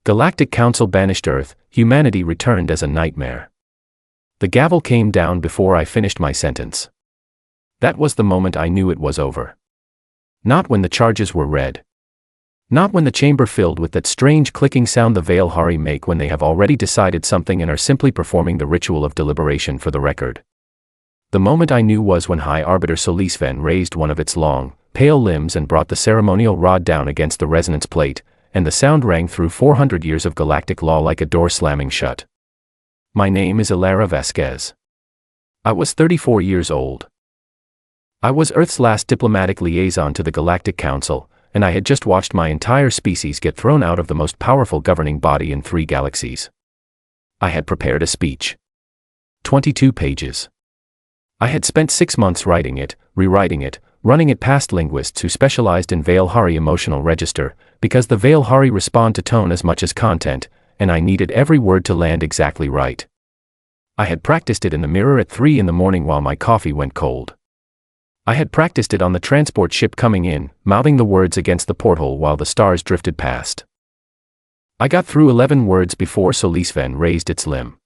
Galactic Council banished Earth, humanity returned as a nightmare. The gavel came down before I finished my sentence. That was the moment I knew it was over. Not when the charges were read. Not when the chamber filled with that strange clicking sound the Veilhari make when they have already decided something and are simply performing the ritual of deliberation for the record. The moment I knew was when High Arbiter Solisven raised one of its long, pale limbs and brought the ceremonial rod down against the resonance plate, and the sound rang through 400 years of galactic law like a door slamming shut. My name is Ilara Vasquez. I was 34 years old. I was Earth's last diplomatic liaison to the Galactic Council, and I had just watched my entire species get thrown out of the most powerful governing body in 3 galaxies. I had prepared a speech. 22 pages. I had spent 6 months writing it, rewriting it, running it past linguists who specialized in Veilhari emotional register, because the Veilhari respond to tone as much as content, and I needed every word to land exactly right. I had practiced it in the mirror at 3 in the morning while my coffee went cold. I had practiced it on the transport ship coming in, mouthing the words against the porthole while the stars drifted past. I got through 11 words before Solisven raised its limb.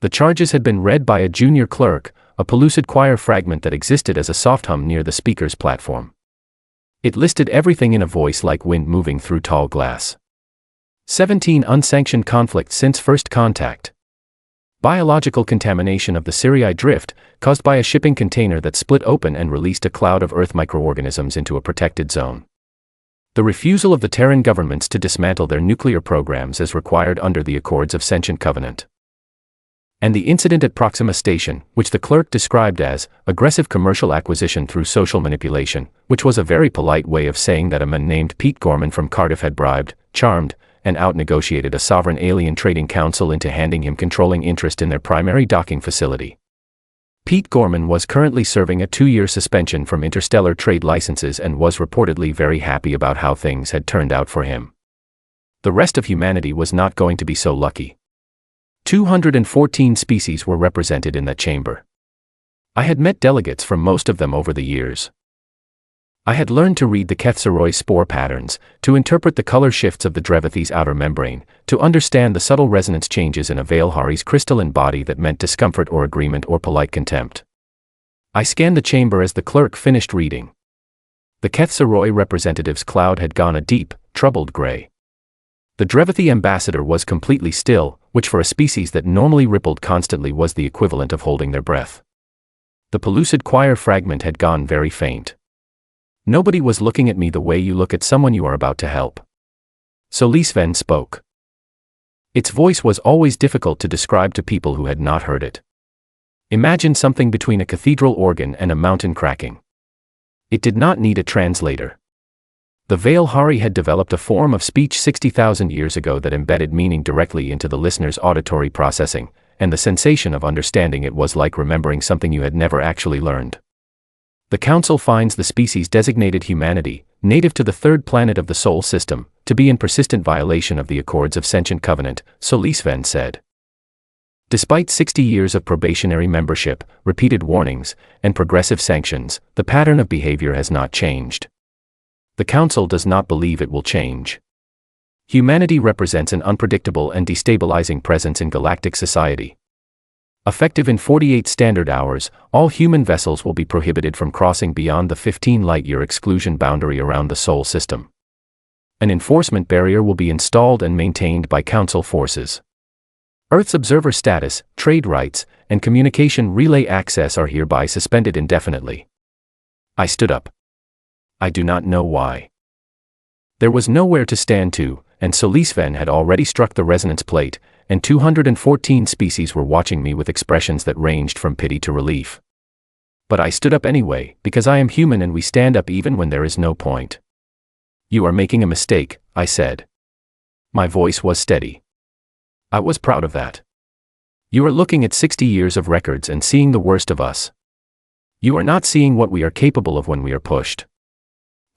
The charges had been read by a junior clerk, a pellucid choir fragment that existed as a soft hum near the speaker's platform. It listed everything in a voice like wind moving through tall glass. 17 unsanctioned conflicts since first contact. Biological contamination of the Sirius drift, caused by a shipping container that split open and released a cloud of Earth microorganisms into a protected zone. The refusal of the Terran governments to dismantle their nuclear programs as required under the Accords of Sentient Covenant. And the incident at Proxima Station, which the clerk described as aggressive commercial acquisition through social manipulation, which was a very polite way of saying that a man named Pete Gorman from Cardiff had bribed, charmed, and out-negotiated a sovereign alien trading council into handing him controlling interest in their primary docking facility. Pete Gorman was currently serving a 2-year suspension from interstellar trade licenses and was reportedly very happy about how things had turned out for him. The rest of humanity was not going to be so lucky. 214 species were represented in that chamber. I had met delegates from most of them over the years. I had learned to read the Kethseroi spore patterns, to interpret the color shifts of the Drevathi's outer membrane, to understand the subtle resonance changes in a Veilhari's crystalline body that meant discomfort or agreement or polite contempt. I scanned the chamber as the clerk finished reading. The Kethseroi representative's cloud had gone a deep, troubled gray. The Drevathi ambassador was completely still, which for a species that normally rippled constantly was the equivalent of holding their breath. The pellucid choir fragment had gone very faint. Nobody was looking at me the way you look at someone you are about to help. Solisven spoke. Its voice was always difficult to describe to people who had not heard it. Imagine something between a cathedral organ and a mountain cracking. It did not need a translator. The Veilhari had developed a form of speech 60,000 years ago that embedded meaning directly into the listener's auditory processing, and the sensation of understanding it was like remembering something you had never actually learned. The Council finds the species designated humanity, native to the 3rd planet of the Sol system, to be in persistent violation of the Accords of Sentient Covenant, Solisven said. Despite 60 years of probationary membership, repeated warnings, and progressive sanctions, the pattern of behavior has not changed. The Council does not believe it will change. Humanity represents an unpredictable and destabilizing presence in galactic society. Effective in 48 standard hours, all human vessels will be prohibited from crossing beyond the 15 light-year exclusion boundary around the Sol system. An enforcement barrier will be installed and maintained by Council forces. Earth's observer status, trade rights, and communication relay access are hereby suspended indefinitely. I stood up. I do not know why. There was nowhere to stand to, and Solisven had already struck the resonance plate, and 214 species were watching me with expressions that ranged from pity to relief. But I stood up anyway, because I am human and we stand up even when there is no point. You are making a mistake, I said. My voice was steady. I was proud of that. You are looking at 60 years of records and seeing the worst of us. You are not seeing what we are capable of when we are pushed.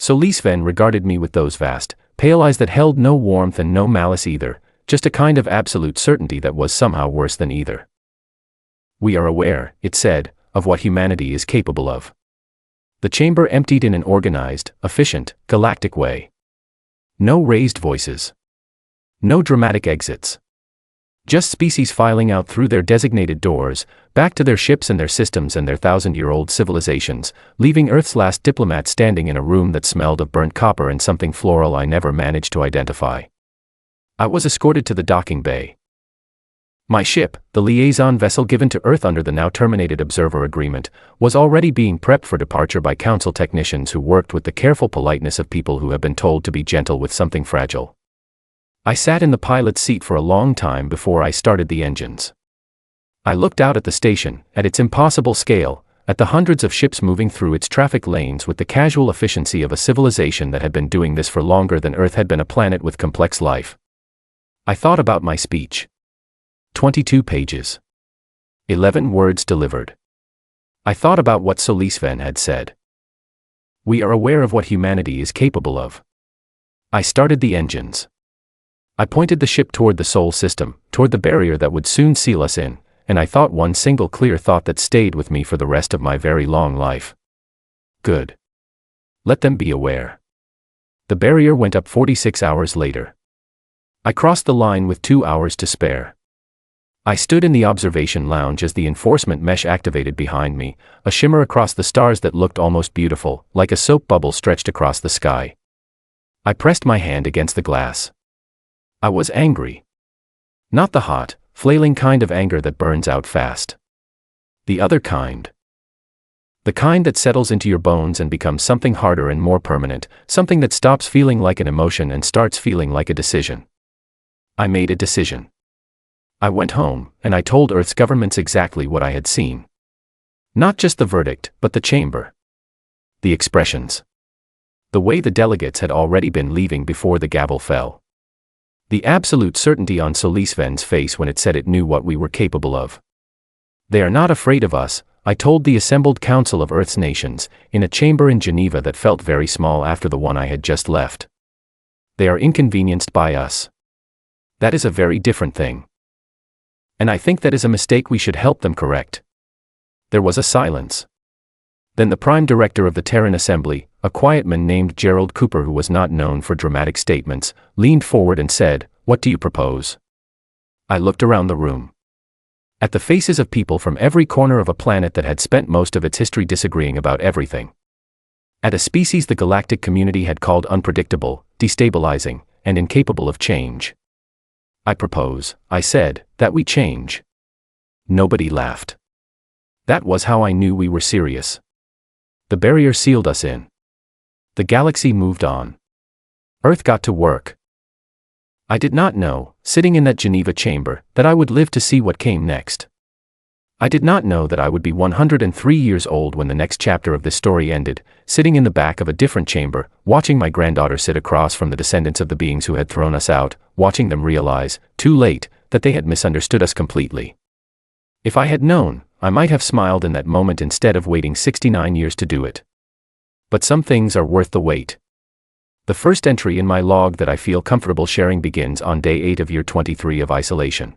Solisven regarded me with those vast, pale eyes that held no warmth and no malice either, just a kind of absolute certainty that was somehow worse than either. We are aware, it said, of what humanity is capable of. The chamber emptied in an organized, efficient, galactic way. No raised voices. No dramatic exits. Just species filing out through their designated doors, back to their ships and their systems and their thousand-year-old civilizations, leaving Earth's last diplomat standing in a room that smelled of burnt copper and something floral I never managed to identify. I was escorted to the docking bay. My ship, the liaison vessel given to Earth under the now-terminated Observer Agreement, was already being prepped for departure by Council technicians who worked with the careful politeness of people who have been told to be gentle with something fragile. I sat in the pilot's seat for a long time before I started the engines. I looked out at the station, at its impossible scale, at the hundreds of ships moving through its traffic lanes with the casual efficiency of a civilization that had been doing this for longer than Earth had been a planet with complex life. I thought about my speech. 22 pages. 11 words delivered. I thought about what Solisven had said. We are aware of what humanity is capable of. I started the engines. I pointed the ship toward the Sol system, toward the barrier that would soon seal us in, and I thought one single clear thought that stayed with me for the rest of my very long life. Good. Let them be aware. The barrier went up 46 hours later. I crossed the line with 2 hours to spare. I stood in the observation lounge as the enforcement mesh activated behind me, a shimmer across the stars that looked almost beautiful, like a soap bubble stretched across the sky. I pressed my hand against the glass. I was angry. Not the hot, flailing kind of anger that burns out fast. The other kind. The kind that settles into your bones and becomes something harder and more permanent, something that stops feeling like an emotion and starts feeling like a decision. I made a decision. I went home, and I told Earth's governments exactly what I had seen. Not just the verdict, but the chamber. The expressions. The way the delegates had already been leaving before the gavel fell. The absolute certainty on Solisven's face when it said it knew what we were capable of. They are not afraid of us, I told the assembled Council of Earth's nations, in a chamber in Geneva that felt very small after the one I had just left. They are inconvenienced by us. That is a very different thing. And I think that is a mistake we should help them correct. There was a silence. Then the Prime Director of the Terran Assembly, a quiet man named Gerald Cooper who was not known for dramatic statements, leaned forward and said, "What do you propose?" I looked around the room. At the faces of people from every corner of a planet that had spent most of its history disagreeing about everything. At a species the galactic community had called unpredictable, destabilizing, and incapable of change. I propose, I said, that we change. Nobody laughed. That was how I knew we were serious. The barrier sealed us in. The galaxy moved on. Earth got to work. I did not know, sitting in that Geneva chamber, that I would live to see what came next. I did not know that I would be 103 years old when the next chapter of this story ended, sitting in the back of a different chamber, watching my granddaughter sit across from the descendants of the beings who had thrown us out, watching them realize, too late, that they had misunderstood us completely. If I had known, I might have smiled in that moment instead of waiting 69 years to do it. But some things are worth the wait. The first entry in my log that I feel comfortable sharing begins on day 8 of year 23 of isolation.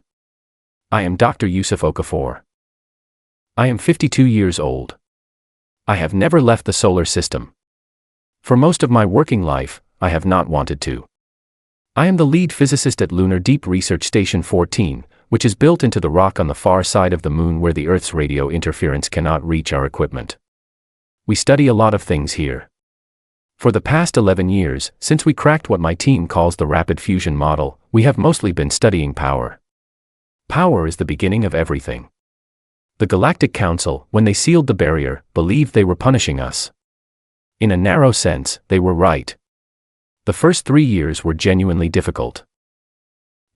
I am Dr. Yusuf Okafor. I am 52 years old. I have never left the solar system. For most of my working life, I have not wanted to. I am the lead physicist at Lunar Deep Research Station 14, which is built into the rock on the far side of the moon where the Earth's radio interference cannot reach our equipment. We study a lot of things here. For the past 11 years, since we cracked what my team calls the rapid fusion model, we have mostly been studying power. Power is the beginning of everything. The Galactic Council, when they sealed the barrier, believed they were punishing us. In a narrow sense, they were right. The first 3 years were genuinely difficult.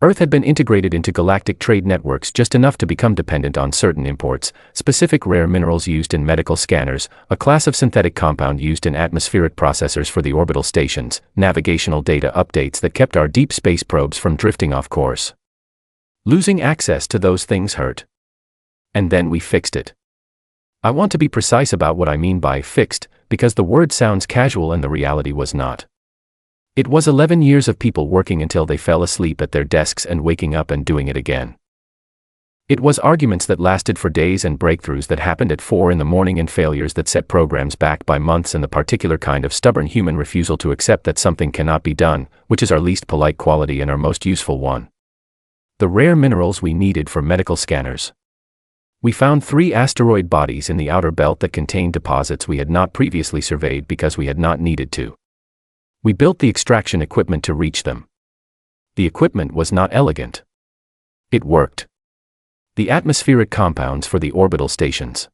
Earth had been integrated into galactic trade networks just enough to become dependent on certain imports, specific rare minerals used in medical scanners, a class of synthetic compound used in atmospheric processors for the orbital stations, navigational data updates that kept our deep space probes from drifting off course. Losing access to those things hurt. And then we fixed it. I want to be precise about what I mean by fixed, because the word sounds casual and the reality was not. It was 11 years of people working until they fell asleep at their desks and waking up and doing it again. It was arguments that lasted for days and breakthroughs that happened at 4 in the morning and failures that set programs back by months and the particular kind of stubborn human refusal to accept that something cannot be done, which is our least polite quality and our most useful one. The rare minerals we needed for medical scanners. We found 3 asteroid bodies in the outer belt that contained deposits we had not previously surveyed because we had not needed to. We built the extraction equipment to reach them. The equipment was not elegant. It worked. The atmospheric compounds for the orbital stations.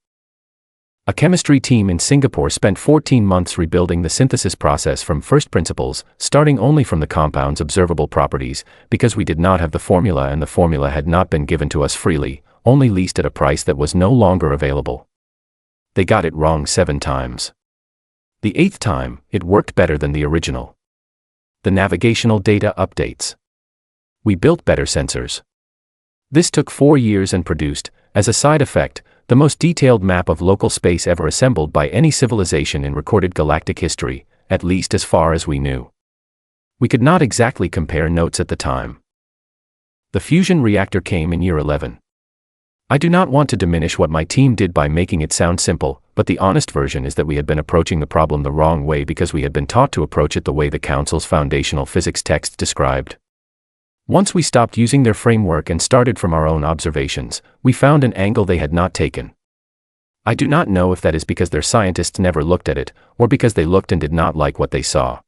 A chemistry team in Singapore spent 14 months rebuilding the synthesis process from first principles, starting only from the compound's observable properties, because we did not have the formula and the formula had not been given to us freely, only leased at a price that was no longer available. They got it wrong 7 times. The 8th time, it worked better than the original. The navigational data updates. We built better sensors. This took 4 years and produced, as a side effect, the most detailed map of local space ever assembled by any civilization in recorded galactic history, at least as far as we knew. We could not exactly compare notes at the time. The fusion reactor came in year 11. I do not want to diminish what my team did by making it sound simple, but the honest version is that we had been approaching the problem the wrong way because we had been taught to approach it the way the Council's foundational physics texts described. Once we stopped using their framework and started from our own observations, we found an angle they had not taken. I do not know if that is because their scientists never looked at it, or because they looked and did not like what they saw.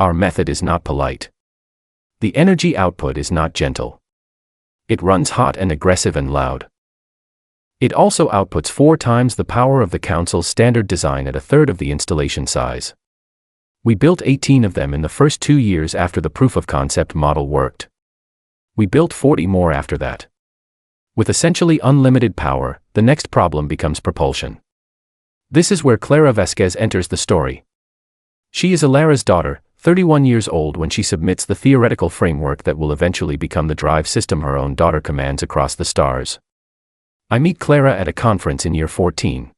Our method is not polite. The energy output is not gentle. It runs hot and aggressive and loud. It also outputs 4 times the power of the Council's standard design at 1/3 of the installation size. We built 18 of them in the first 2 years after the proof-of-concept model worked. We built 40 more after that. With essentially unlimited power, the next problem becomes propulsion. This is where Clara Vasquez enters the story. She is Alara's daughter, 31 years old when she submits the theoretical framework that will eventually become the drive system her own daughter commands across the stars. I meet Clara at a conference in year 14.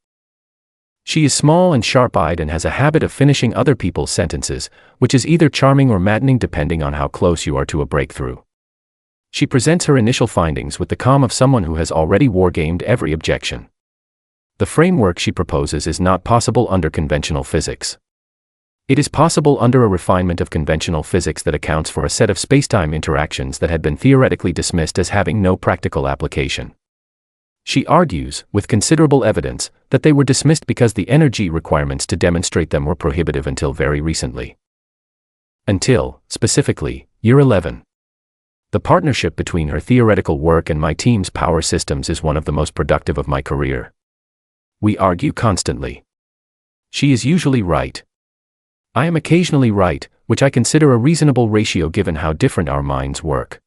She is small and sharp-eyed and has a habit of finishing other people's sentences, which is either charming or maddening depending on how close you are to a breakthrough. She presents her initial findings with the calm of someone who has already wargamed every objection. The framework she proposes is not possible under conventional physics. It is possible under a refinement of conventional physics that accounts for a set of spacetime interactions that had been theoretically dismissed as having no practical application. She argues, with considerable evidence, that they were dismissed because the energy requirements to demonstrate them were prohibitive until very recently. Until, specifically, year 11. The partnership between her theoretical work and my team's power systems is one of the most productive of my career. We argue constantly. She is usually right. I am occasionally right, which I consider a reasonable ratio given how different our minds work.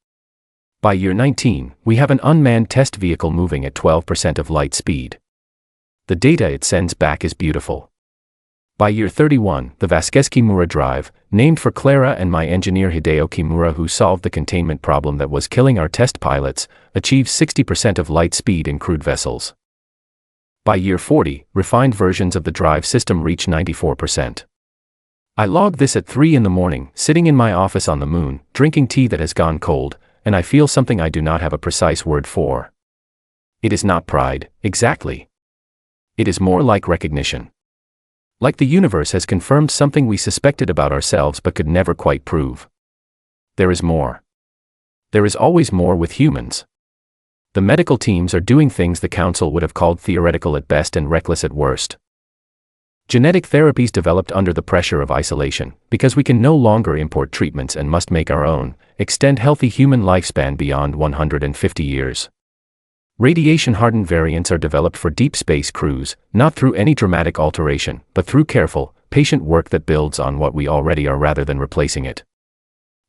By year 19, we have an unmanned test vehicle moving at 12% of light speed. The data it sends back is beautiful. By year 31, the Vasquez Kimura drive, named for Clara and my engineer Hideo Kimura who solved the containment problem that was killing our test pilots, achieves 60% of light speed in crewed vessels. By year 40, refined versions of the drive system reach 94%. I log this at 3 in the morning, sitting in my office on the moon, drinking tea that has gone cold, and I feel something I do not have a precise word for. It is not pride, exactly. It is more like recognition. Like the universe has confirmed something we suspected about ourselves but could never quite prove. There is more. There is always more with humans. The medical teams are doing things the Council would have called theoretical at best and reckless at worst. Genetic therapies developed under the pressure of isolation, because we can no longer import treatments and must make our own, extend healthy human lifespan beyond 150 years. Radiation-hardened variants are developed for deep space crews, not through any dramatic alteration, but through careful, patient work that builds on what we already are rather than replacing it.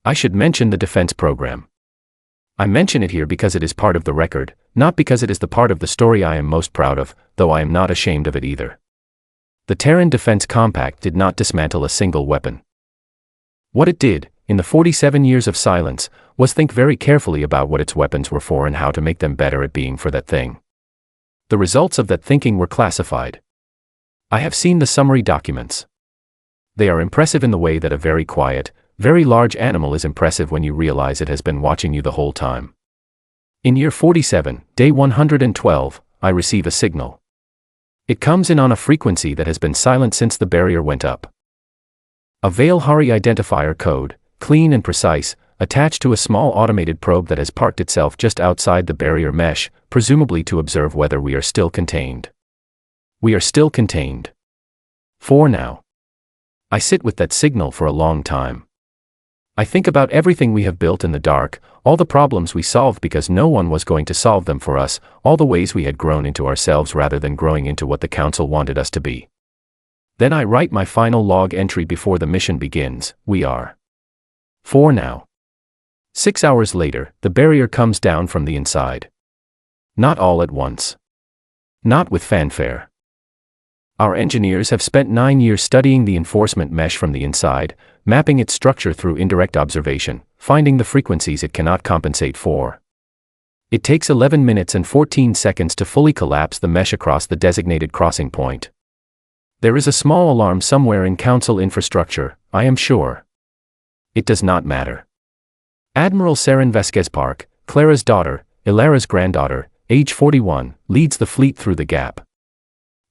I should mention the defense program. I mention it here because it is part of the record, not because it is the part of the story I am most proud of, though I am not ashamed of it either. The Terran Defense Compact did not dismantle a single weapon. What it did, in the 47 years of silence, was think very carefully about what its weapons were for and how to make them better at being for that thing. The results of that thinking were classified. I have seen the summary documents. They are impressive in the way that a very quiet, very large animal is impressive when you realize it has been watching you the whole time. In year 47, day 112, I receive a signal. It comes in on a frequency that has been silent since the barrier went up. A Veil-Hari identifier code, clean and precise, attached to a small automated probe that has parked itself just outside the barrier mesh, presumably to observe whether we are still contained. We are still contained. For now. I sit with that signal for a long time. I think about everything we have built in the dark, all the problems we solved because no one was going to solve them for us, all the ways we had grown into ourselves rather than growing into what the Council wanted us to be. Then I write my final log entry before the mission begins. We are. For now. 6 hours later, the barrier comes down from the inside. Not all at once. Not with fanfare. Our engineers have spent 9 years studying the enforcement mesh from the inside, mapping its structure through indirect observation, finding the frequencies it cannot compensate for. It takes 11 minutes and 14 seconds to fully collapse the mesh across the designated crossing point. There is a small alarm somewhere in Council infrastructure, I am sure. It does not matter. Admiral Saren Vasquez Park, Clara's daughter, Ilara's granddaughter, age 41, leads the fleet through the gap.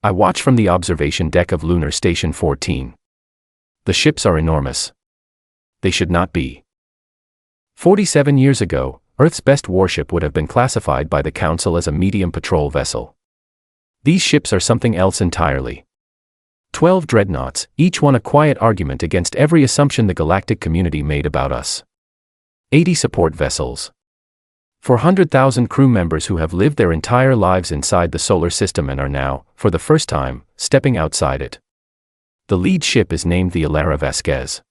I watch from the observation deck of Lunar Station 14. The ships are enormous. They should not be. 47 years ago, Earth's best warship would have been classified by the Council as a medium patrol vessel. These ships are something else entirely. 12 dreadnoughts, each one a quiet argument against every assumption the galactic community made about us. 80 support vessels. 400,000 crew members who have lived their entire lives inside the solar system and are now, for the first time, stepping outside it. The lead ship is named the Ilara Vasquez.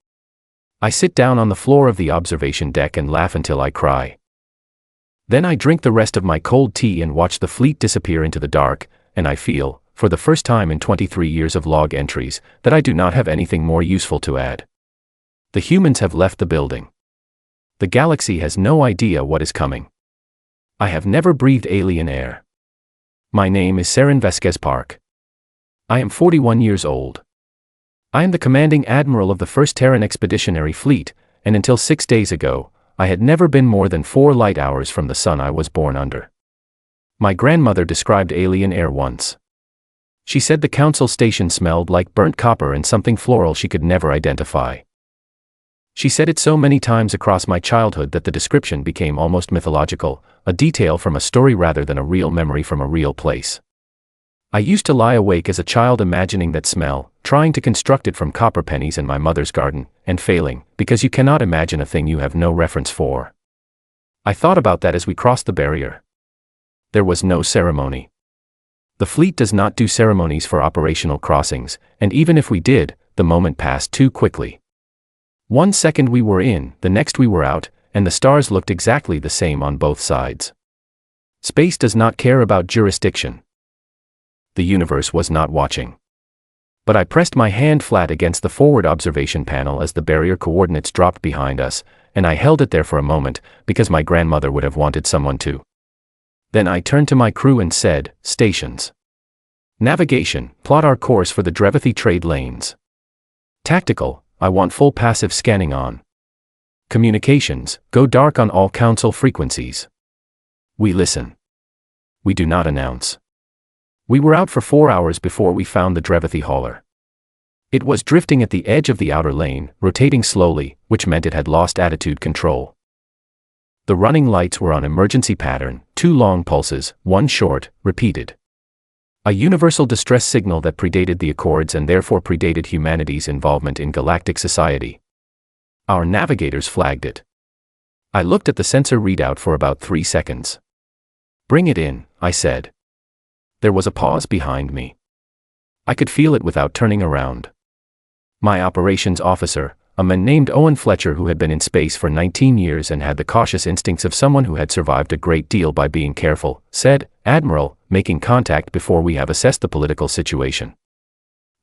I sit down on the floor of the observation deck and laugh until I cry. Then I drink the rest of my cold tea and watch the fleet disappear into the dark, and I feel, for the first time in 23 years of log entries, that I do not have anything more useful to add. The humans have left the building. The galaxy has no idea what is coming. I have never breathed alien air. My name is Saren Vasquez Park. I am 41 years old. I am the commanding admiral of the 1st Terran Expeditionary Fleet, and until 6 days ago, I had never been more than 4 light hours from the sun I was born under. My grandmother described alien air once. She said the Council station smelled like burnt copper and something floral she could never identify. She said it so many times across my childhood that the description became almost mythological, a detail from a story rather than a real memory from a real place. I used to lie awake as a child imagining that smell, trying to construct it from copper pennies in my mother's garden, and failing, because you cannot imagine a thing you have no reference for. I thought about that as we crossed the barrier. There was no ceremony. The fleet does not do ceremonies for operational crossings, and even if we did, the moment passed too quickly. 1 second we were in, the next we were out, and the stars looked exactly the same on both sides. Space does not care about jurisdiction. The universe was not watching. But I pressed my hand flat against the forward observation panel as the barrier coordinates dropped behind us, and I held it there for a moment, because my grandmother would have wanted someone to. Then I turned to my crew and said, "Stations. Navigation, plot our course for the Drevathi trade lanes. Tactical, I want full passive scanning on. Communications, go dark on all Council frequencies. We listen. We do not announce." We were out for 4 hours before we found the Drevathi hauler. It was drifting at the edge of the outer lane, rotating slowly, which meant it had lost attitude control. The running lights were on emergency pattern, 2 long pulses, 1 short, repeated. A universal distress signal that predated the Accords and therefore predated humanity's involvement in galactic society. Our navigators flagged it. I looked at the sensor readout for about 3 seconds. "Bring it in," I said. There was a pause behind me. I could feel it without turning around. My operations officer, a man named Owen Fletcher who had been in space for 19 years and had the cautious instincts of someone who had survived a great deal by being careful, said, "Admiral, making contact before we have assessed the political situation."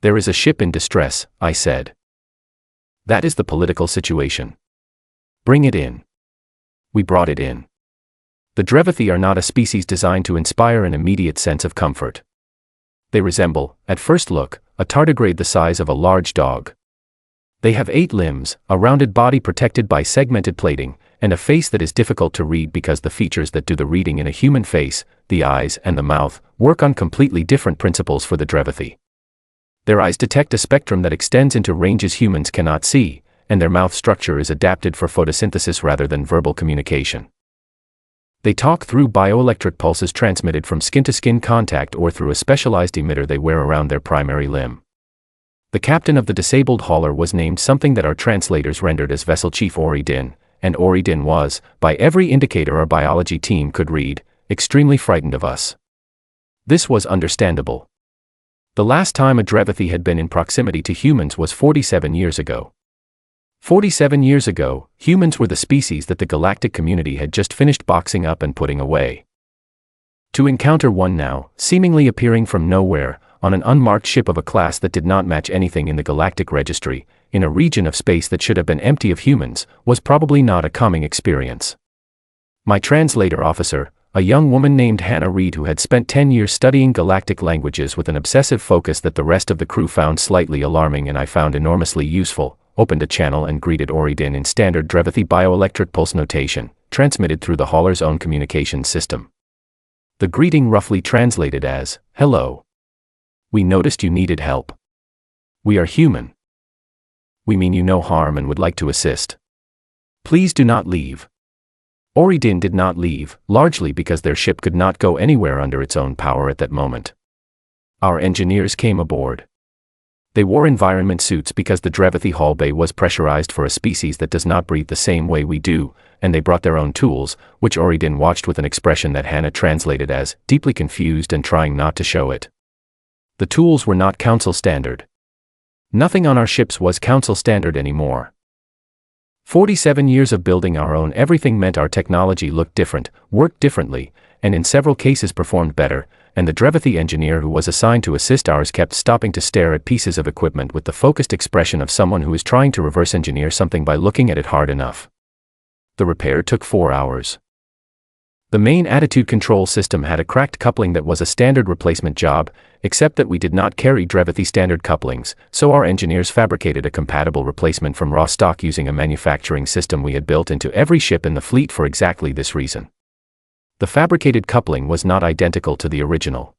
"There is a ship in distress," I said. "That is the political situation. Bring it in." We brought it in. The Drevathi are not a species designed to inspire an immediate sense of comfort. They resemble, at first look, a tardigrade the size of a large dog. They have 8 limbs, a rounded body protected by segmented plating, and a face that is difficult to read because the features that do the reading in a human face, the eyes and the mouth, work on completely different principles for the Drevathi. Their eyes detect a spectrum that extends into ranges humans cannot see, and their mouth structure is adapted for photosynthesis rather than verbal communication. They talk through bioelectric pulses transmitted from skin-to-skin contact or through a specialized emitter they wear around their primary limb. The captain of the disabled hauler was named something that our translators rendered as Vessel Chief Oridin, and Oridin was, by every indicator our biology team could read, extremely frightened of us. This was understandable. The last time a Drevathi had been in proximity to humans was 47 years ago. 47 years ago, humans were the species that the galactic community had just finished boxing up and putting away. To encounter one now, seemingly appearing from nowhere, on an unmarked ship of a class that did not match anything in the galactic registry, in a region of space that should have been empty of humans, was probably not a calming experience. My translator officer, a young woman named Hannah Reed who had spent 10 years studying galactic languages with an obsessive focus that the rest of the crew found slightly alarming and I found enormously useful, opened a channel and greeted Oridin in standard Drevathi bioelectric pulse notation, transmitted through the hauler's own communications system. The greeting roughly translated as, "Hello. We noticed you needed help. We are human. We mean you no harm and would like to assist. Please do not leave." Oridin did not leave, largely because their ship could not go anywhere under its own power at that moment. Our engineers came aboard. They wore environment suits because the Drevathi hull bay was pressurized for a species that does not breathe the same way we do, and they brought their own tools, which Oridin watched with an expression that Hannah translated as, deeply confused and trying not to show it. The tools were not Council standard. Nothing on our ships was Council standard anymore. 47 years of building our own everything meant our technology looked different, worked differently, and in several cases performed better, and the Drevathi engineer who was assigned to assist ours kept stopping to stare at pieces of equipment with the focused expression of someone who is trying to reverse engineer something by looking at it hard enough. The repair took 4 hours. The main attitude control system had a cracked coupling that was a standard replacement job, except that we did not carry Drevathi standard couplings, so our engineers fabricated a compatible replacement from raw stock using a manufacturing system we had built into every ship in the fleet for exactly this reason. The fabricated coupling was not identical to the original.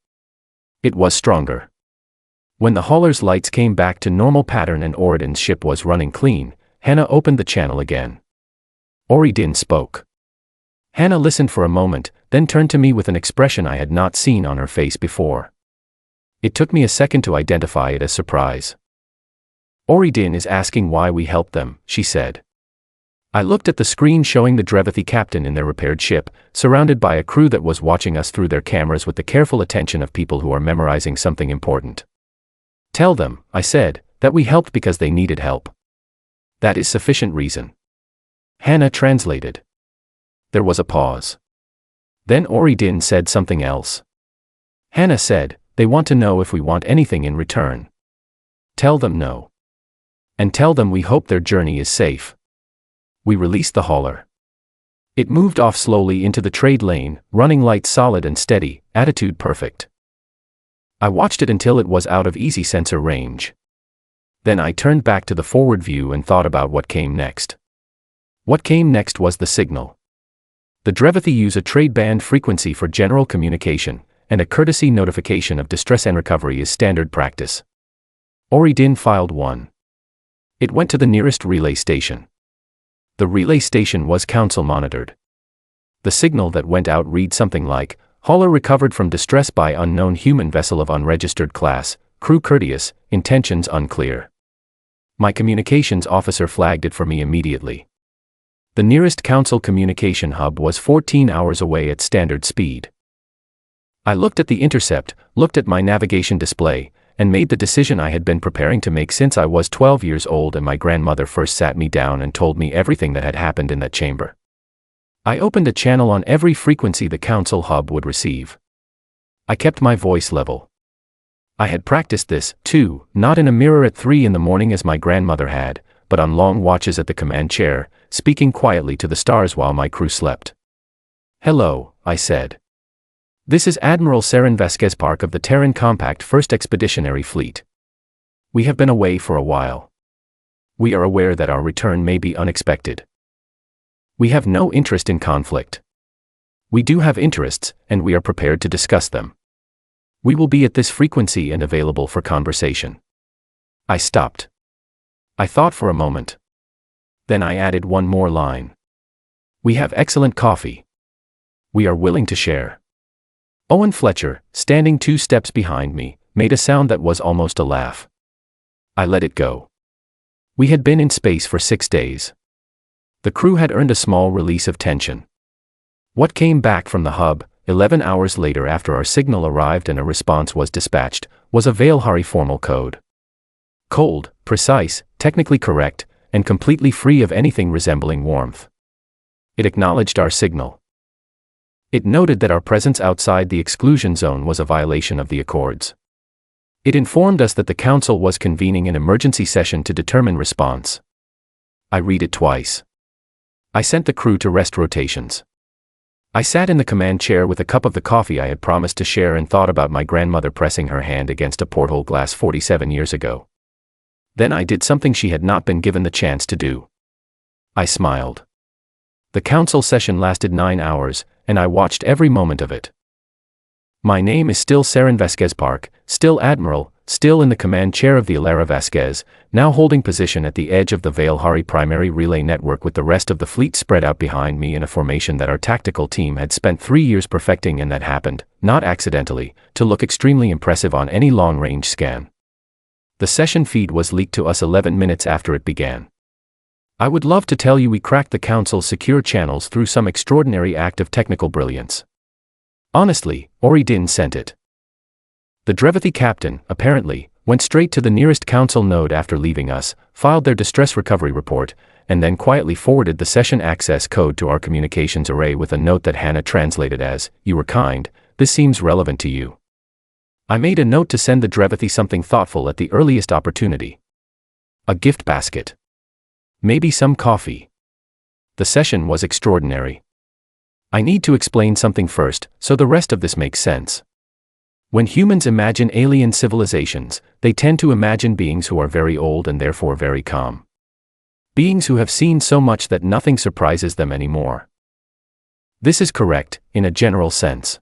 It was stronger. When the hauler's lights came back to normal pattern and Oridin's ship was running clean, Hannah opened the channel again. Oridin spoke. Hannah listened for a moment, then turned to me with an expression I had not seen on her face before. It took me a second to identify it as surprise. "Oridin is asking why we helped them," she said. I looked at the screen showing the Drevathi captain in their repaired ship, surrounded by a crew that was watching us through their cameras with the careful attention of people who are memorizing something important. "Tell them," I said, "that we helped because they needed help. That is sufficient reason." Hannah translated. There was a pause. Then Oridin said something else. Hannah said, "They want to know if we want anything in return. Tell them no. And tell them we hope their journey is safe." We released the hauler. It moved off slowly into the trade lane, running lights solid and steady, attitude perfect. I watched it until it was out of easy sensor range. Then I turned back to the forward view and thought about what came next. What came next was the signal. The Drevathi use a trade band frequency for general communication, and a courtesy notification of distress and recovery is standard practice. Oridin filed one. It went to the nearest relay station. The relay station was Council monitored. The signal that went out read something like, "Hauler recovered from distress by unknown human vessel of unregistered class, crew courteous, intentions unclear." My communications officer flagged it for me immediately. The nearest Council communication hub was 14 hours away at standard speed. I looked at the intercept, looked at my navigation display, and made the decision I had been preparing to make since I was 12 years old and my grandmother first sat me down and told me everything that had happened in that chamber. I opened a channel on every frequency the Council hub would receive. I kept my voice level. I had practiced this, too, not in a mirror at 3 in the morning as my grandmother had, but on long watches at the command chair, speaking quietly to the stars while my crew slept. "Hello," I said. "This is Admiral Saren Vasquez Park of the Terran Compact 1st Expeditionary Fleet. We have been away for a while. We are aware that our return may be unexpected. We have no interest in conflict. We do have interests, and we are prepared to discuss them. We will be at this frequency and available for conversation. I stopped. I thought for a moment. Then I added one more line. We have excellent coffee. We are willing to share. Owen Fletcher, standing 2 steps behind me, made a sound that was almost a laugh. I let it go. We had been in space for 6 days. The crew had earned a small release of tension. What came back from the hub, 11 hours later after our signal arrived and a response was dispatched, was a Veilhari formal code. Cold, precise, technically correct, and completely free of anything resembling warmth. It acknowledged our signal. It noted that our presence outside the exclusion zone was a violation of the Accords. It informed us that the Council was convening an emergency session to determine response. I read it twice. I sent the crew to rest rotations. I sat in the command chair with a cup of the coffee I had promised to share and thought about my grandmother pressing her hand against a porthole glass 47 years ago. Then I did something she had not been given the chance to do. I smiled. The council session lasted 9 hours, and I watched every moment of it. My name is still Saren Vasquez Park, still Admiral, still in the command chair of the Alara Vasquez, now holding position at the edge of the Veilhari primary relay network with the rest of the fleet spread out behind me in a formation that our tactical team had spent 3 years perfecting, and that happened, not accidentally, to look extremely impressive on any long-range scan. The session feed was leaked to us 11 minutes after it began. I would love to tell you we cracked the Council's secure channels through some extraordinary act of technical brilliance. Honestly, Ori Din sent it. The Drevathi captain, apparently, went straight to the nearest council node after leaving us, filed their distress recovery report, and then quietly forwarded the session access code to our communications array with a note that Hannah translated as, "You were kind, this seems relevant to you." I made a note to send the Drevathi something thoughtful at the earliest opportunity. A gift basket. Maybe some coffee. The session was extraordinary. I need to explain something first, so the rest of this makes sense. When humans imagine alien civilizations, they tend to imagine beings who are very old and therefore very calm. Beings who have seen so much that nothing surprises them anymore. This is correct, in a general sense.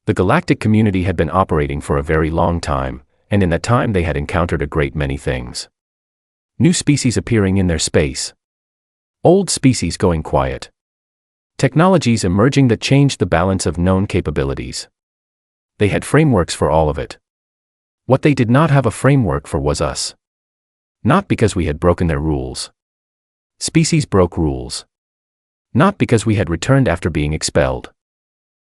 The galactic community had been operating for a very long time, and in that time they had encountered a great many things. New species appearing in their space. Old species going quiet. Technologies emerging that changed the balance of known capabilities. They had frameworks for all of it. What they did not have a framework for was us. Not because we had broken their rules. Species broke rules. Not because we had returned after being expelled.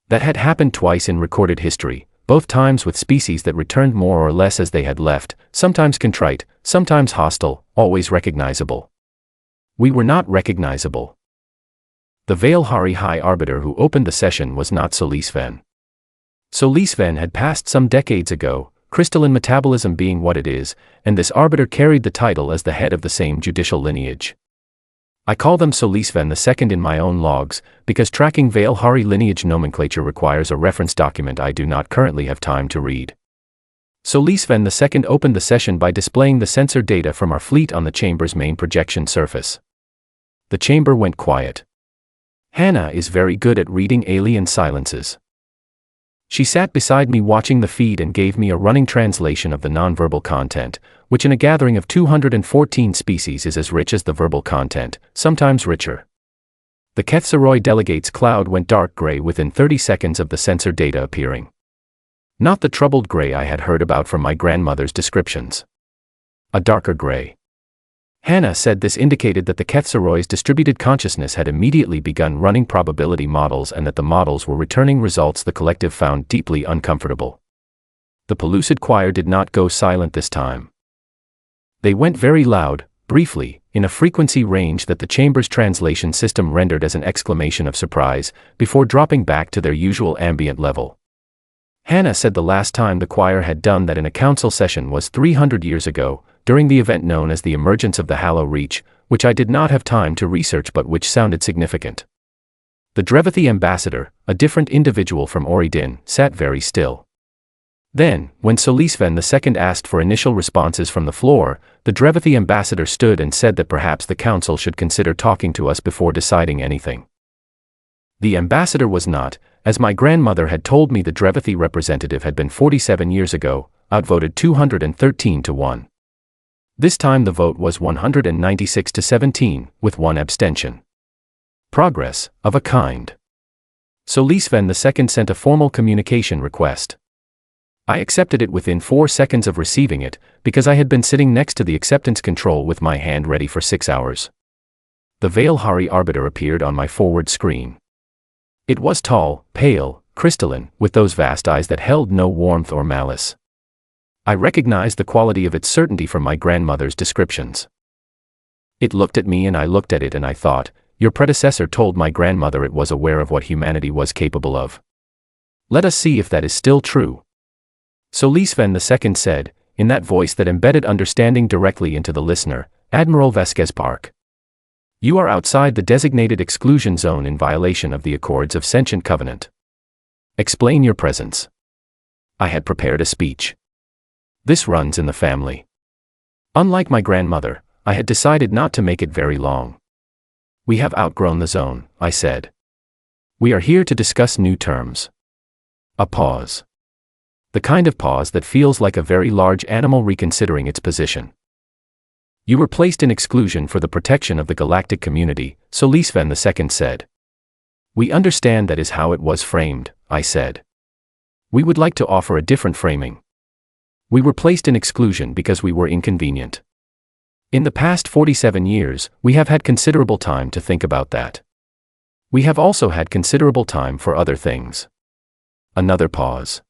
That had happened twice in recorded history, both times with species that returned more or less as they had left, sometimes contrite, sometimes hostile, always recognizable. We were not recognizable. The Veilhari High Arbiter who opened the session was not Solisven. Solisven had passed some decades ago, crystalline metabolism being what it is, and this arbiter carried the title as the head of the same judicial lineage. I call them Solisven II in my own logs, because tracking Veilhari lineage nomenclature requires a reference document I do not currently have time to read. Solisven II opened the session by displaying the sensor data from our fleet on the chamber's main projection surface. The chamber went quiet. Hannah is very good at reading alien silences. She sat beside me watching the feed and gave me a running translation of the nonverbal content, which in a gathering of 214 species is as rich as the verbal content, sometimes richer. The Kethzeroy delegate's cloud went dark gray within 30 seconds of the sensor data appearing. Not the troubled gray I had heard about from my grandmother's descriptions. A darker gray. Hannah said this indicated that the Kethzeroy's distributed consciousness had immediately begun running probability models and that the models were returning results the collective found deeply uncomfortable. The pellucid choir did not go silent this time. They went very loud, briefly, in a frequency range that the chamber's translation system rendered as an exclamation of surprise, before dropping back to their usual ambient level. Hannah said the last time the choir had done that in a council session was 300 years ago, during the event known as the emergence of the Hallow Reach, which I did not have time to research but which sounded significant. The Drevathi ambassador, a different individual from Ori Din, sat very still. Then, when Solisven II asked for initial responses from the floor, the Drevathi ambassador stood and said that perhaps the council should consider talking to us before deciding anything. The ambassador was not, as my grandmother had told me. The Drevathi representative had been 47 years ago, outvoted 213 to 1. This time the vote was 196 to 17, with one abstention. Progress, of a kind. Solisven II sent a formal communication request. I accepted it within 4 seconds of receiving it, because I had been sitting next to the acceptance control with my hand ready for 6 hours. The Veilhari Arbiter appeared on my forward screen. It was tall, pale, crystalline, with those vast eyes that held no warmth or malice. I recognized the quality of its certainty from my grandmother's descriptions. It looked at me and I looked at it and I thought, your predecessor told my grandmother it was aware of what humanity was capable of. Let us see if that is still true. Solisven II said, in that voice that embedded understanding directly into the listener, Admiral Vasquez Park. You are outside the designated exclusion zone in violation of the Accords of Sentient Covenant. Explain your presence. I had prepared a speech. This runs in the family. Unlike my grandmother, I had decided not to make it very long. We have outgrown the zone, I said. We are here to discuss new terms. A pause. The kind of pause that feels like a very large animal reconsidering its position. You were placed in exclusion for the protection of the galactic community, Solisven II said. We understand that is how it was framed, I said. We would like to offer a different framing. We were placed in exclusion because we were inconvenient. In the past 47 years, we have had considerable time to think about that. We have also had considerable time for other things. Another pause.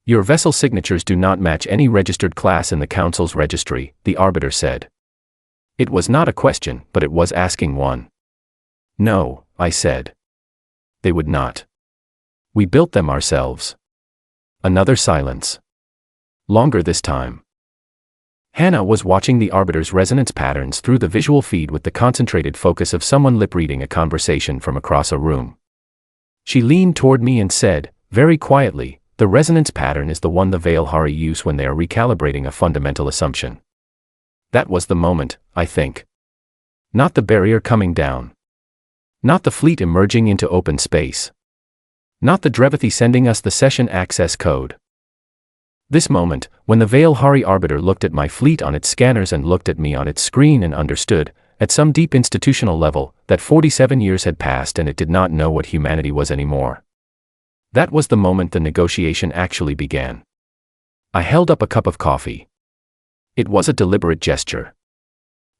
Your vessel signatures do not match any registered class in the Council's registry, the Arbiter said. It was not a question, but it was asking one. No, I said. They would not. We built them ourselves. Another silence. Longer this time. Hannah was watching the Arbiter's resonance patterns through the visual feed with the concentrated focus of someone lip-reading a conversation from across a room. She leaned toward me and said, very quietly, the resonance pattern is the one the Veilhari use when they are recalibrating a fundamental assumption. That was the moment, I think. Not the barrier coming down. Not the fleet emerging into open space. Not the Drevathi sending us the session access code. This moment, when the Veilhari Arbiter looked at my fleet on its scanners and looked at me on its screen and understood, at some deep institutional level, that 47 years had passed and it did not know what humanity was anymore. That was the moment the negotiation actually began. I held up a cup of coffee. It was a deliberate gesture.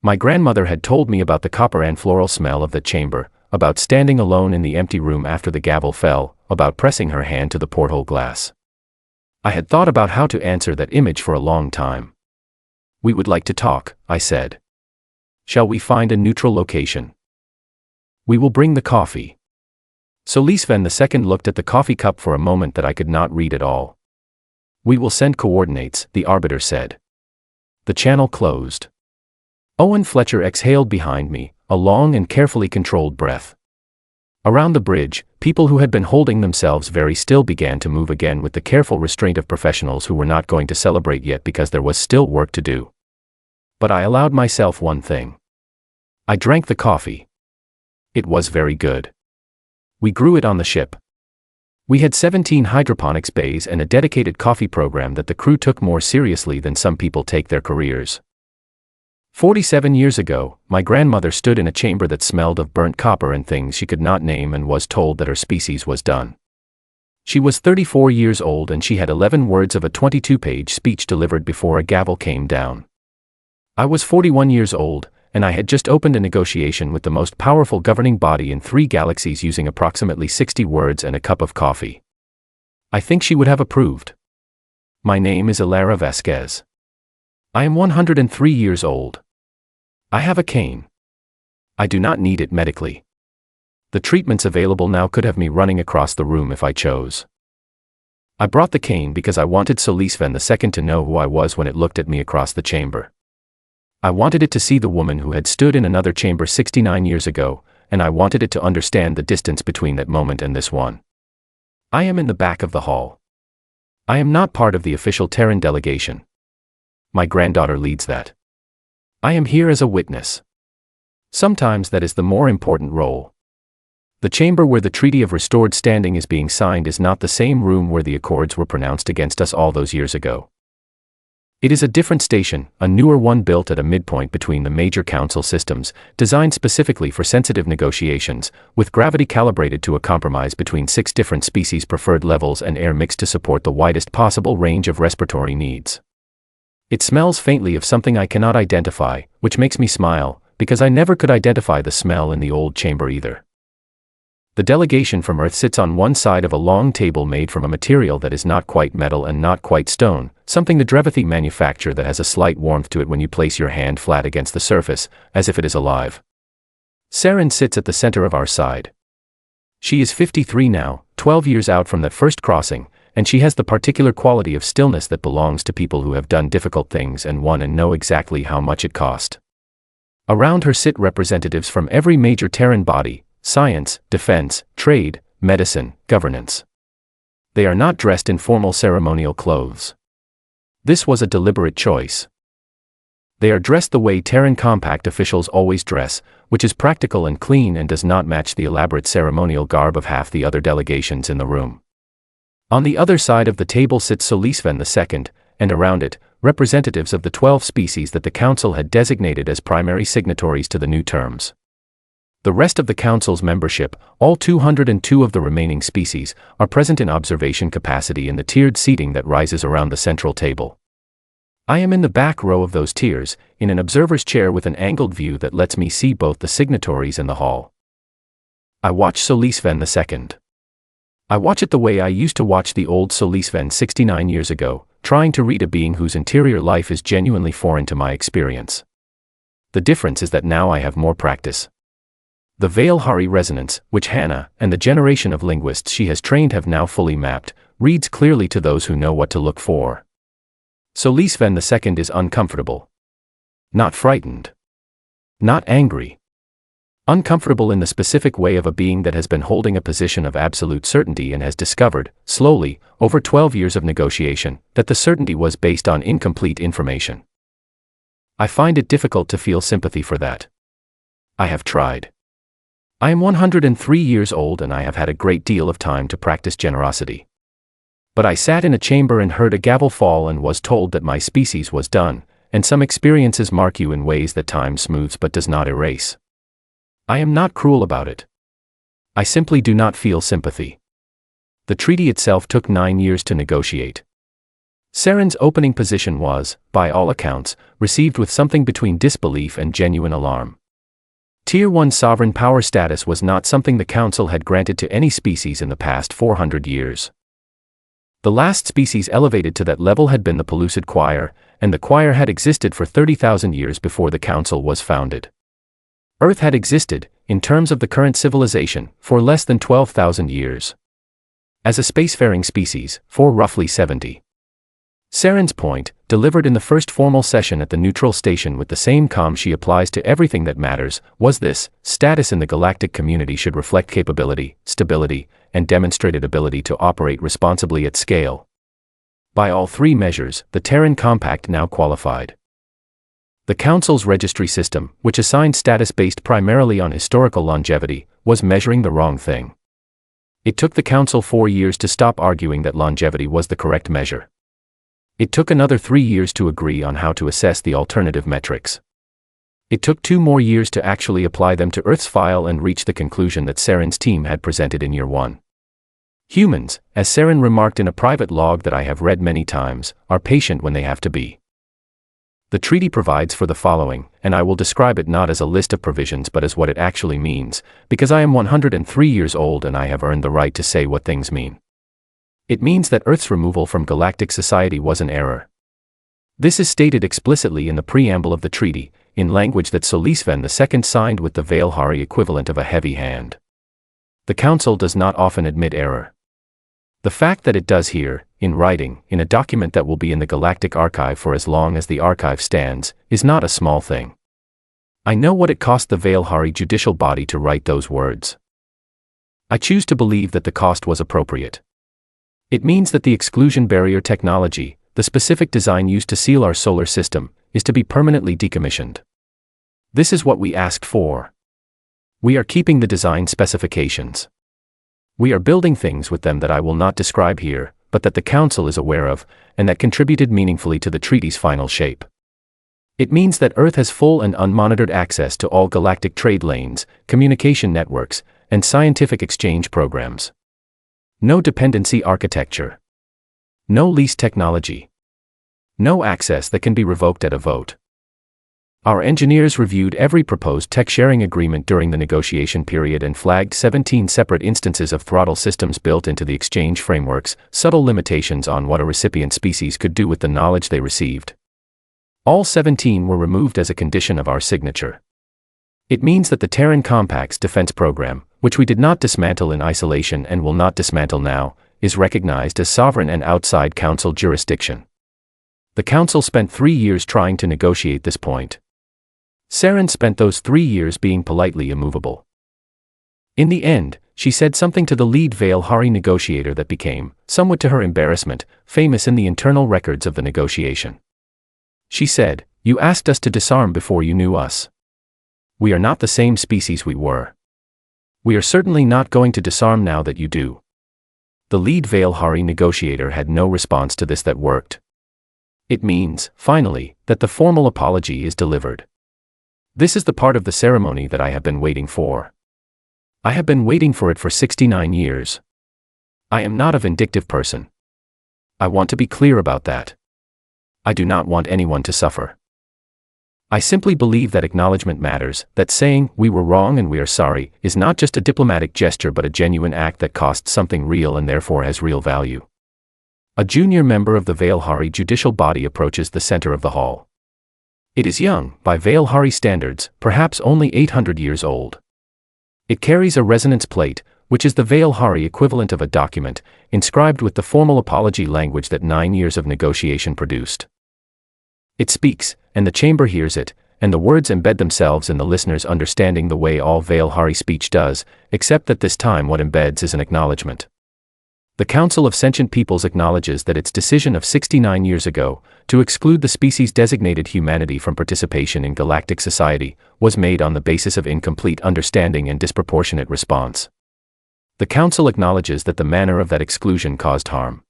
My grandmother had told me about the copper and floral smell of the chamber, about standing alone in the empty room after the gavel fell, about pressing her hand to the porthole glass. I had thought about how to answer that image for a long time. We would like to talk, I said. Shall we find a neutral location? We will bring the coffee. Solisven II looked at the coffee cup for a moment that I could not read at all. We will send coordinates, the Arbiter said. The channel closed. Owen Fletcher exhaled behind me, a long and carefully controlled breath. Around the bridge, people who had been holding themselves very still began to move again with the careful restraint of professionals who were not going to celebrate yet because there was still work to do. But I allowed myself one thing. I drank the coffee. It was very good. We grew it on the ship. We had 17 hydroponics bays and a dedicated coffee program that the crew took more seriously than some people take their careers. 47 years ago, my grandmother stood in a chamber that smelled of burnt copper and things she could not name and was told that her species was done. She was 34 years old and she had 11 words of a 22-page speech delivered before a gavel came down. I was 41 years old, and I had just opened a negotiation with the most powerful governing body in 3 galaxies using approximately 60 words and a cup of coffee. I think she would have approved. My name is Ilara Vasquez. I am 103 years old. I have a cane. I do not need it medically. The treatments available now could have me running across the room if I chose. I brought the cane because I wanted Solisven II to know who I was when it looked at me across the chamber. I wanted it to see the woman who had stood in another chamber 69 years ago, and I wanted it to understand the distance between that moment and this one. I am in the back of the hall. I am not part of the official Terran delegation. My granddaughter leads that. I am here as a witness. Sometimes that is the more important role. The chamber where the Treaty of Restored Standing is being signed is not the same room where the accords were pronounced against us all those years ago. It is a different station, a newer one built at a midpoint between the major council systems, designed specifically for sensitive negotiations, with gravity calibrated to a compromise between 6 different species' preferred levels and air mix to support the widest possible range of respiratory needs. It smells faintly of something I cannot identify, which makes me smile, because I never could identify the smell in the old chamber either. The delegation from Earth sits on one side of a long table made from a material that is not quite metal and not quite stone, something the Drevathi manufacture that has a slight warmth to it when you place your hand flat against the surface, as if it is alive. Saren sits at the center of our side. She is 53 now, 12 years out from that first crossing, and she has the particular quality of stillness that belongs to people who have done difficult things and won and know exactly how much it cost. Around her sit representatives from every major Terran body: science, defense, trade, medicine, governance. They are not dressed in formal ceremonial clothes. This was a deliberate choice. They are dressed the way Terran Compact officials always dress, which is practical and clean and does not match the elaborate ceremonial garb of half the other delegations in the room. On the other side of the table sits Solisven II, and around it, representatives of the 12 species that the Council had designated as primary signatories to the new terms. The rest of the Council's membership, all 202 of the remaining species, are present in observation capacity in the tiered seating that rises around the central table. I am in the back row of those tiers, in an observer's chair with an angled view that lets me see both the signatories and the hall. I watch Solisven II. I watch it the way I used to watch the old Solisven 69 years ago, trying to read a being whose interior life is genuinely foreign to my experience. The difference is that now I have more practice. The Veilhari resonance, which Hannah and the generation of linguists she has trained have now fully mapped, reads clearly to those who know what to look for. Solisven II is uncomfortable. Not frightened. Not angry. Uncomfortable in the specific way of a being that has been holding a position of absolute certainty and has discovered, slowly, over 12 years of negotiation, that the certainty was based on incomplete information. I find it difficult to feel sympathy for that. I have tried. I am 103 years old and I have had a great deal of time to practice generosity. But I sat in a chamber and heard a gavel fall and was told that my species was done, and some experiences mark you in ways that time smooths but does not erase. I am not cruel about it. I simply do not feel sympathy. The treaty itself took 9 years to negotiate. Saren's opening position was, by all accounts, received with something between disbelief and genuine alarm. Tier 1 sovereign power status was not something the Council had granted to any species in the past 400 years. The last species elevated to that level had been the Pellucid Choir, and the choir had existed for 30,000 years before the Council was founded. Earth had existed, in terms of the current civilization, for less than 12,000 years. As a spacefaring species, for roughly 70. Saren's point, delivered in the first formal session at the neutral station with the same calm she applies to everything that matters, was this: status in the galactic community should reflect capability, stability, and demonstrated ability to operate responsibly at scale. By all 3 measures, the Terran Compact now qualified. The Council's registry system, which assigned status based primarily on historical longevity, was measuring the wrong thing. It took the Council 4 years to stop arguing that longevity was the correct measure. It took another 3 years to agree on how to assess the alternative metrics. It took 2 more years to actually apply them to Earth's file and reach the conclusion that Saren's team had presented in year 1. Humans, as Saren remarked in a private log that I have read many times, are patient when they have to be. The treaty provides for the following, and I will describe it not as a list of provisions but as what it actually means, because I am 103 years old and I have earned the right to say what things mean. It means that Earth's removal from galactic society was an error. This is stated explicitly in the preamble of the treaty, in language that Solisven II signed with the Veilhari equivalent of a heavy hand. The Council does not often admit error. The fact that it does here, in writing, in a document that will be in the Galactic Archive for as long as the archive stands, is not a small thing. I know what it cost the Veilhari judicial body to write those words. I choose to believe that the cost was appropriate. It means that the exclusion barrier technology, the specific design used to seal our solar system, is to be permanently decommissioned. This is what we asked for. We are keeping the design specifications. We are building things with them that I will not describe here, but that the Council is aware of, and that contributed meaningfully to the treaty's final shape. It means that Earth has full and unmonitored access to all galactic trade lanes, communication networks, and scientific exchange programs. No dependency architecture. No lease technology. No access that can be revoked at a vote. Our engineers reviewed every proposed tech-sharing agreement during the negotiation period and flagged 17 separate instances of throttle systems built into the exchange frameworks, subtle limitations on what a recipient species could do with the knowledge they received. All 17 were removed as a condition of our signature. It means that the Terran Compact's defense program, which we did not dismantle in isolation and will not dismantle now, is recognized as sovereign and outside Council jurisdiction. The Council spent 3 years trying to negotiate this point. Saren spent those 3 years being politely immovable. In the end, she said something to the lead Veilhari negotiator that became, somewhat to her embarrassment, famous in the internal records of the negotiation. She said, "You asked us to disarm before you knew us. We are not the same species we were. We are certainly not going to disarm now that you do." The lead Veilhari negotiator had no response to this that worked. It means, finally, that the formal apology is delivered. This is the part of the ceremony that I have been waiting for. I have been waiting for it for 69 years. I am not a vindictive person. I want to be clear about that. I do not want anyone to suffer. I simply believe that acknowledgement matters, that saying, "We were wrong and we are sorry," is not just a diplomatic gesture but a genuine act that costs something real and therefore has real value. A junior member of the Veilhari judicial body approaches the center of the hall. It is young, by Veilhari standards, perhaps only 800 years old. It carries a resonance plate, which is the Veilhari equivalent of a document, inscribed with the formal apology language that 9 years of negotiation produced. It speaks, and the chamber hears it, and the words embed themselves in the listener's understanding the way all Veilhari speech does, except that this time what embeds is an acknowledgement. The Council of Sentient Peoples acknowledges that its decision of 69 years ago, to exclude the species-designated humanity from participation in galactic society, was made on the basis of incomplete understanding and disproportionate response. The Council acknowledges that the manner of that exclusion caused harm.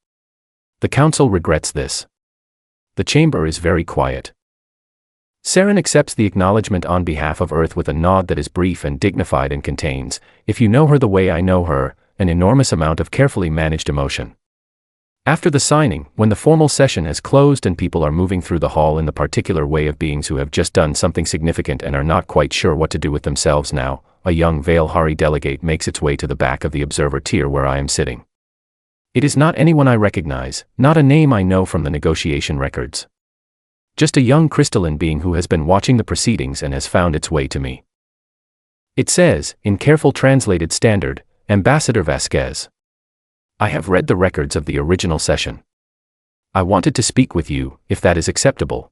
The Council regrets this. The chamber is very quiet. Saren accepts the acknowledgement on behalf of Earth with a nod that is brief and dignified and contains, if you know her the way I know her, an enormous amount of carefully managed emotion. After the signing, when the formal session has closed and people are moving through the hall in the particular way of beings who have just done something significant and are not quite sure what to do with themselves now, a young Veilhari delegate makes its way to the back of the observer tier where I am sitting. It is not anyone I recognize, not a name I know from the negotiation records. Just a young crystalline being who has been watching the proceedings and has found its way to me. It says, in careful translated standard, Ambassador Vasquez. I have read the records of the original session. I wanted to speak with you, if that is acceptable.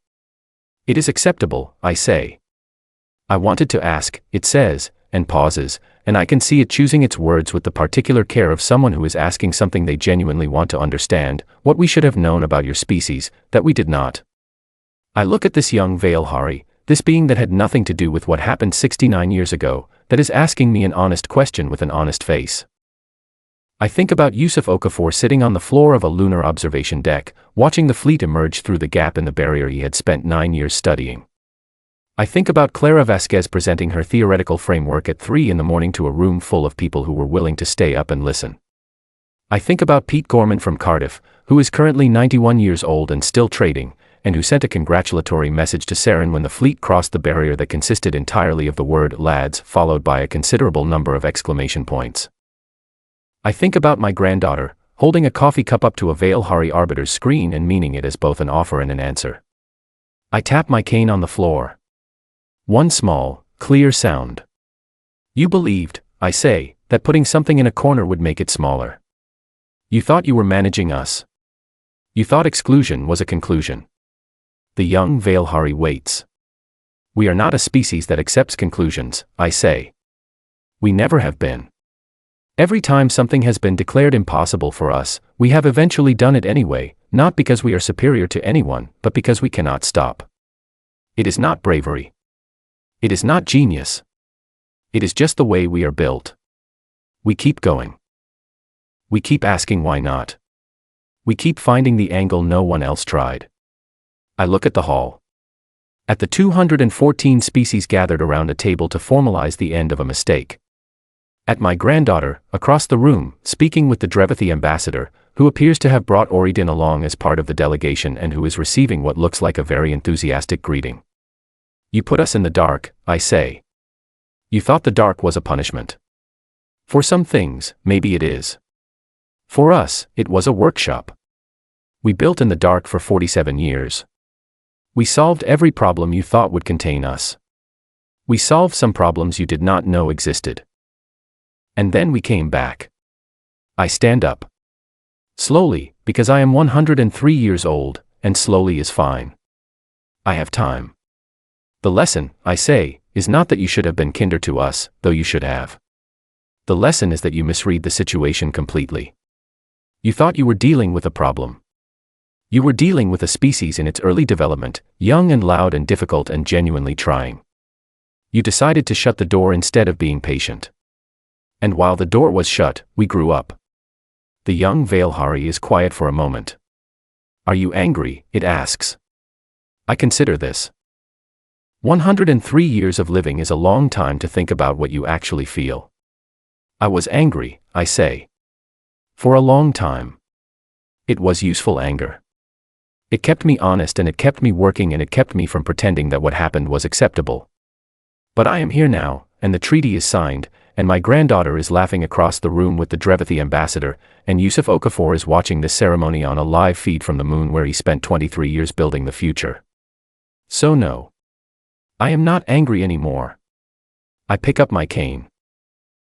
It is acceptable, I say. I wanted to ask, it says, and pauses, and I can see it choosing its words with the particular care of someone who is asking something they genuinely want to understand, what we should have known about your species, that we did not. I look at this young Veilhari, this being that had nothing to do with what happened 69 years ago, that is asking me an honest question with an honest face. I think about Yusuf Okafor sitting on the floor of a lunar observation deck, watching the fleet emerge through the gap in the barrier he had spent 9 years studying. I think about Clara Vasquez presenting her theoretical framework at 3 in the morning to a room full of people who were willing to stay up and listen. I think about Pete Gorman from Cardiff, who is currently 91 years old and still trading, and who sent a congratulatory message to Saren when the fleet crossed the barrier that consisted entirely of the word "lads" followed by a considerable number of exclamation points. I think about my granddaughter, holding a coffee cup up to a Veilhari arbiter's screen and meaning it as both an offer and an answer. I tap my cane on the floor. One small, clear sound. You believed, I say, that putting something in a corner would make it smaller. You thought you were managing us. You thought exclusion was a conclusion. The young Veilhari waits. We are not a species that accepts conclusions, I say. We never have been. Every time something has been declared impossible for us, we have eventually done it anyway, not because we are superior to anyone, but because we cannot stop. It is not bravery. It is not genius. It is just the way we are built. We keep going. We keep asking why not. We keep finding the angle no one else tried. I look at the hall. At the 214 species gathered around a table to formalize the end of a mistake. At my granddaughter, across the room, speaking with the Drevathi ambassador, who appears to have brought Oridin along as part of the delegation and who is receiving what looks like a very enthusiastic greeting. You put us in the dark, I say. You thought the dark was a punishment. For some things, maybe it is. For us, it was a workshop. We built in the dark for 47 years. We solved every problem you thought would contain us. We solved some problems you did not know existed. And then we came back. I stand up. Slowly, because I am 103 years old, and slowly is fine. I have time. The lesson, I say, is not that you should have been kinder to us, though you should have. The lesson is that you misread the situation completely. You thought you were dealing with a problem. You were dealing with a species in its early development, young and loud and difficult and genuinely trying. You decided to shut the door instead of being patient. And while the door was shut, we grew up. The young Veilhari is quiet for a moment. Are you angry? It asks. I consider this. 103 years of living is a long time to think about what you actually feel. I was angry, I say. For a long time. It was useful anger. It kept me honest and it kept me working and it kept me from pretending that what happened was acceptable. But I am here now, and the treaty is signed, and my granddaughter is laughing across the room with the Drevathi ambassador, and Yusuf Okafor is watching this ceremony on a live feed from the moon where he spent 23 years building the future. So no. I am not angry anymore. I pick up my cane.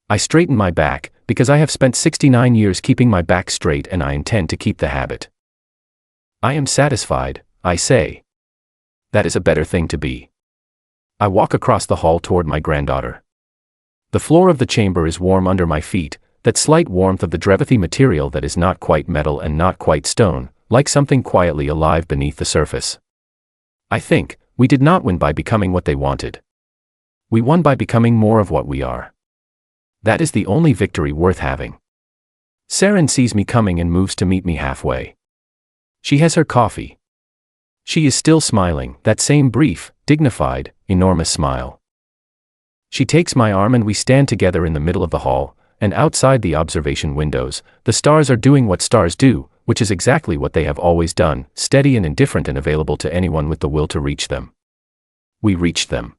I straighten my back, because I have spent 69 years keeping my back straight and I intend to keep the habit. I am satisfied, I say. That is a better thing to be. I walk across the hall toward my granddaughter. The floor of the chamber is warm under my feet, that slight warmth of the Drevathi material that is not quite metal and not quite stone, like something quietly alive beneath the surface. I think, we did not win by becoming what they wanted. We won by becoming more of what we are. That is the only victory worth having. Saren sees me coming and moves to meet me halfway. She has her coffee. She is still smiling, that same brief, dignified, enormous smile. She takes my arm and we stand together in the middle of the hall, and outside the observation windows, the stars are doing what stars do, which is exactly what they have always done, steady and indifferent and available to anyone with the will to reach them. We reached them.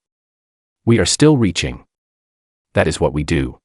We are still reaching. That is what we do.